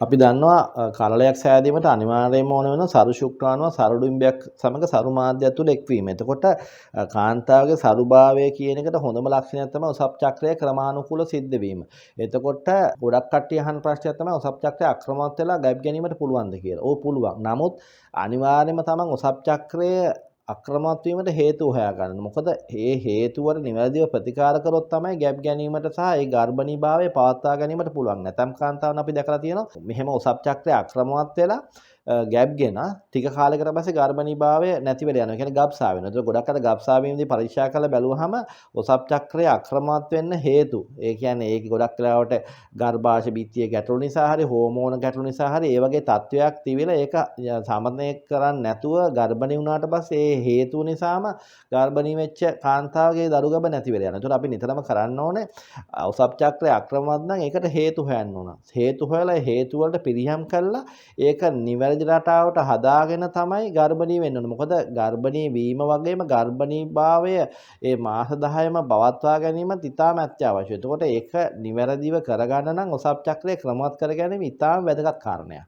අපි දන්නවා කරලයක් සෑදීමට අනිවාර්යයෙන්ම ඕන වෙන සරු ශුක්‍රාණුව සරු ඩිම්බයක් සමග සරු මාධ්‍යය තුළ එක්වීම. එතකොට කාන්තාවගේ සරුභාවය කියන එකට හොඳම ලක්ෂණයක් තමයි ඔසප් චක්‍රය ක්‍රමානුකූල සිද්ධ වීම. එතකොට ගොඩක් කට්ටිය අහන ප්‍රශ්නයක් තමයි ඔසප් චක්‍රය අක්‍රමවත් වෙලා ගැප් ගැනීමට පුළුවන්ද කියලා. ඔව් පුළුවන්. නමුත් අනිවාර්යයෙන්ම තමන් ඔසප් චක්‍රය අක්‍රමවත් වීමට හේතු හොයා ගන්න. මොකද මේ හේතු වල නිවැරදිව ප්‍රතිකාර කරොත් තමයි ගැප් ගැනීමට සහ ඒ ගර්භණීභාවය පවත්වා ගැනීමට පුළුවන්. නැතම් කාන්තාවන් අපි දැකලා තියෙනවා මෙහෙම ඔසප් චක්‍රය අක්‍රමවත් වෙලා ගැප් ගෙන ටික කාලයකට පස්සේ ගර්භණීභාවය නැති වෙලා යනවා. ඒ කියන්නේ ගබ්සා වෙනවා. ඒක ගොඩක් අය ගබ්සා වීමදී පරීක්ෂා කරලා බැලුවහම ඔසප් චක්‍රය අක්‍රමවත් වෙන්න හේතු. ඒ කියන්නේ ඒක ගොඩක් වෙලාවට ගර්භාෂය බිත්තියේ ගැටලු නිසා හරි හෝමෝන ගැටලු නිසා හරි ඒ වගේ තත්වයක් තිබිලා ඒක සමනය කරන්නේ නැතුව ගර්භණී වුණාට පස්සේ ඒ හේතු නිසාම ගර්භණී වෙච්ච කාන්තාවගේ දරු ගබ නැති වෙලා යනවා. ඒතකොට අපි නිතරම කරන්න ඕනේ ඔසප් චක්‍රය අක්‍රමවත් නම් ඒකට හේතු හොයන්න ඕන. හේතු හොයලා හේතු වලට පිළියම් කළා ඒක නිවැරදි රටාවට හදාගෙන තමයි ගර්භණී වෙන්න ඕනේ. මොකද ගර්භණී වීම වගේම ගර්භණීභාවය ඒ මාස 10ම පවත්වා ගැනීමත් ඉතාම අත්‍යවශ්‍යයි. එතකොට ඒක නිවැරදිව කරගන්න නම් ඔසප් චක්‍රය ක්‍රමවත් කර ගැනීම ඉතාම වැදගත් කාරණයක්.